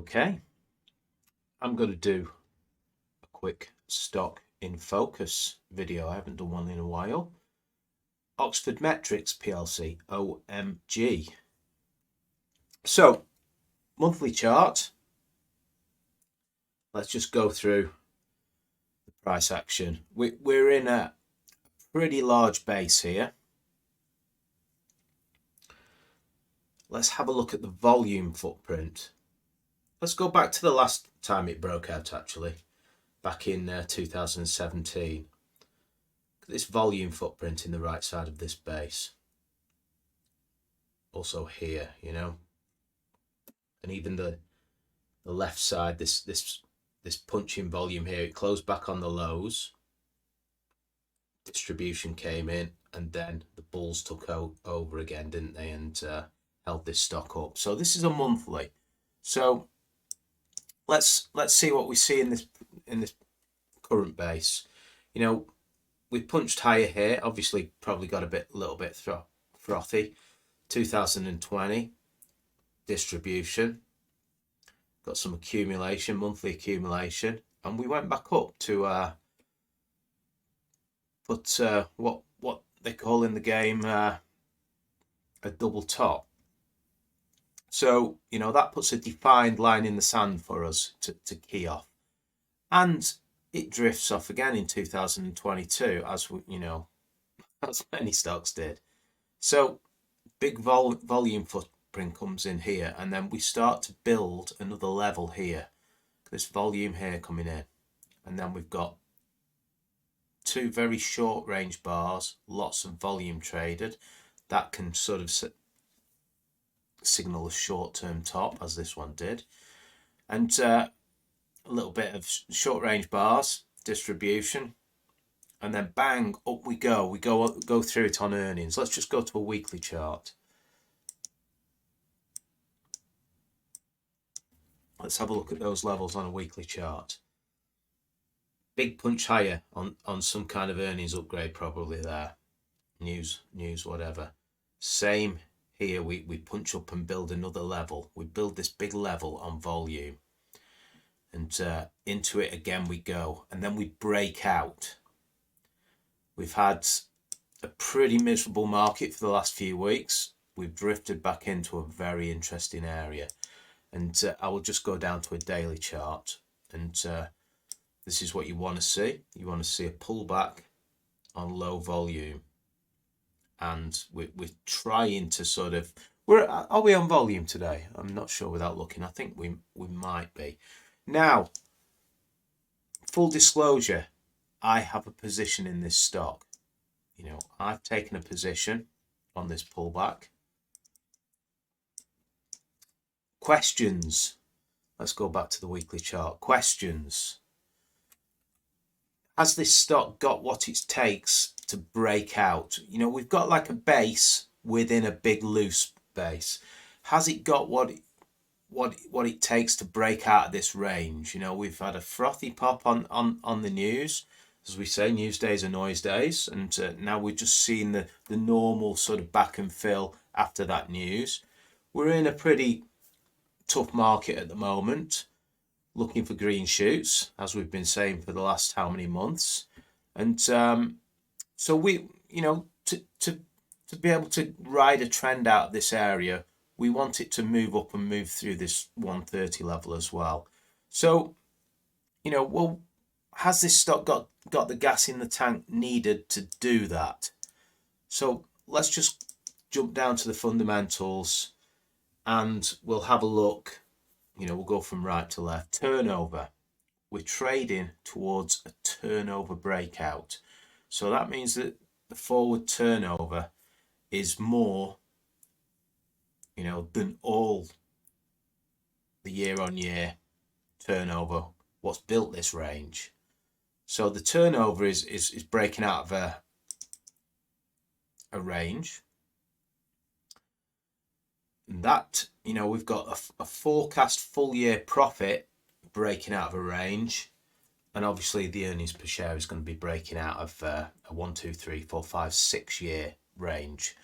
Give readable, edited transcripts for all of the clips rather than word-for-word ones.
Okay, I'm going to do a quick stock in focus video. I haven't done one in a while. Oxford Metrics PLC, OMG. So, monthly chart. Let's just go through the price action. We're in a pretty large base here. Let's have a look at the volume footprint. Let's go back to the last time it broke out, actually, back in 2017. This volume footprint in the right side of this base. Also here, you know, and even the left side, this punching volume here, it closed back on the lows. Distribution came in, and then the bulls took over again, didn't they, and held this stock up. So this is a monthly. So let's see what we see in this current base. You know, we punched higher here. Obviously, probably got a little bit frothy. 2020 distribution, got some accumulation, monthly accumulation, and we went back up to what they call in the game a double top. So, you know, that puts a defined line in the sand for us to key off. And it drifts off again in 2022, as you know, as many stocks did. So, big volume footprint comes in here, and then we start to build another level here. This volume here coming in. And then we've got two very short range bars, lots of volume traded. That can sort of signal a short-term top, as this one did, and a little bit of short range bars distribution, and then bang, up we go. We go through it on earnings. Let's just go to a weekly chart. Let's have a look at those levels on a weekly chart. Big punch higher on some kind of earnings upgrade, probably there, news whatever. Same here, we punch up and build another level. We build this big level on volume, and into it again we go, and then we break out. We've had a pretty miserable market for the last few weeks. We've drifted back into a very interesting area, and I will just go down to a daily chart, and this is what you want to see. You want to see a pullback on low volume. And we're trying to sort of, are we on volume today? I'm not sure without looking. I think we might be. Now, full disclosure, I have a position in this stock. You know, I've taken a position on this pullback. Questions. Let's go back to the weekly chart. Questions. Has this stock got what it takes to break out? You know, we've got like a base within a big loose base. Has it got what it takes to break out of this range? You know, we've had a frothy pop on the news. As we say, news days are noise days, and now we're just seeing the normal sort of back and fill after that news. We're in a pretty tough market at the moment, looking for green shoots, as we've been saying for the last how many months. And so we, you know, to be able to ride a trend out of this area, we want it to move up and move through this 130 level as well. So, you know, well, has this stock got the gas in the tank needed to do that? So let's just jump down to the fundamentals, and we'll have a look. You know, we'll go from right to left. Turnover. We're trading towards a turnover breakout. So that means that the forward turnover is more, you know, than all the year-on-year turnover, what's built this range. So the turnover is breaking out of a range. That, you know, we've got a forecast full year profit breaking out of a range, and obviously the earnings per share is going to be breaking out of a 1, 2, 3, 4, 5, 6 year range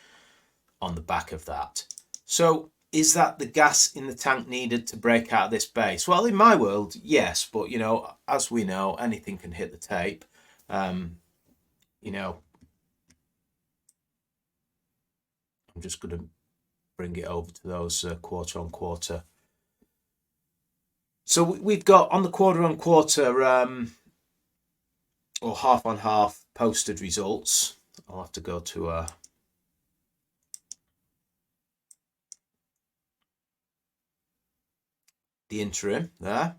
on the back of that. So is that the gas in the tank needed to break out of this base? Well, in my world, yes, but you know, as we know, anything can hit the tape. You know, I'm just going to bring it over to those quarter on quarter. So we've got on the quarter on quarter or half on half posted results. I'll have to go to the interim there.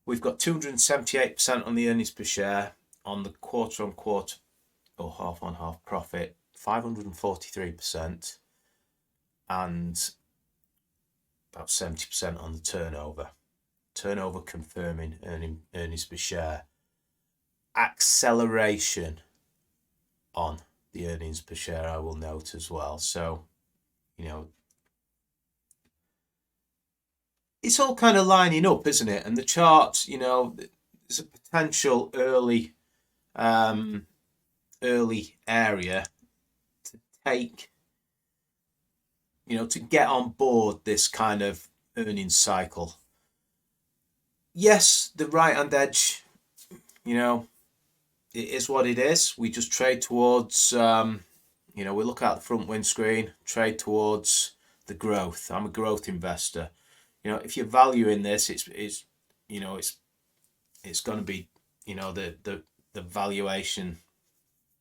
We've got 278% on the earnings per share. On the quarter on quarter or half on half profit, 543%, and about 70% on the turnover. Turnover confirming earnings per share. Acceleration on the earnings per share, I will note as well. So, you know, it's all kind of lining up, isn't it? And the charts, you know, there's a potential early area to take, you know, to get on board this kind of earnings cycle. Yes, the right hand edge, you know, it is what it is. We just trade towards, you know, we look at the front windscreen, trade towards the growth. I'm a growth investor. You know, if you're valuing this, it's you know, it's going to be, you know, the valuation.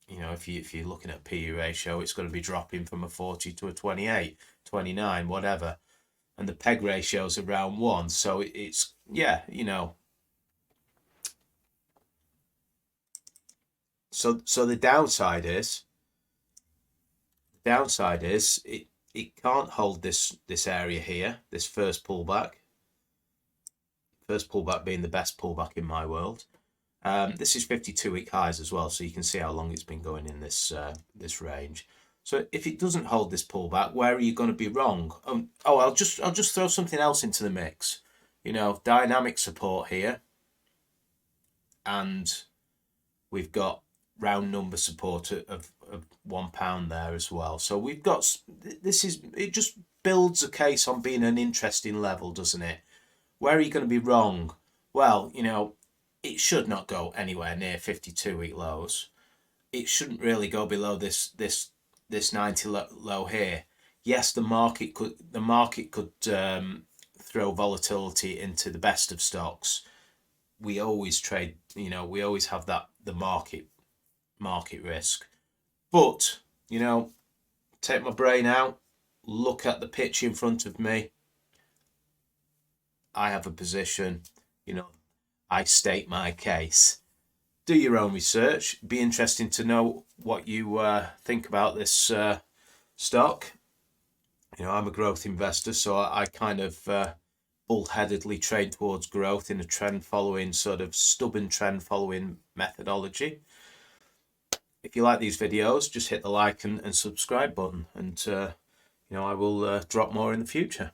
You know, if you're looking at PE ratio, it's going to be dropping from a 40 to a 28, 29, whatever, and the PEG ratio is around 1. So it's, yeah, you know. So the downside is it can't hold this area here, this first pullback. First pullback being the best pullback in my world. This is 52-week highs as well, so you can see how long it's been going in this this range. So if it doesn't hold this pullback, where are you going to be wrong? I'll just throw something else into the mix. You know, dynamic support here, and we've got round number support of £1 there as well. So we've got, this is, it just builds a case on being an interesting level, doesn't it? Where are you going to be wrong? Well, you know, it should not go anywhere near 52-week lows. It shouldn't really go below this 90 low here. Yes, the market could throw volatility into the best of stocks. We always trade, you know, we always have that, the market risk. But, you know, take my brain out, look at the pitch in front of me. I have a position, you know, I state my case. Do your own research. Be interesting to know what you think about this stock. You know, I'm a growth investor, so I kind of bullheadedly trade towards growth in a trend following, sort of stubborn trend following methodology. If you like these videos, just hit the like and subscribe button, and you know, I will drop more in the future.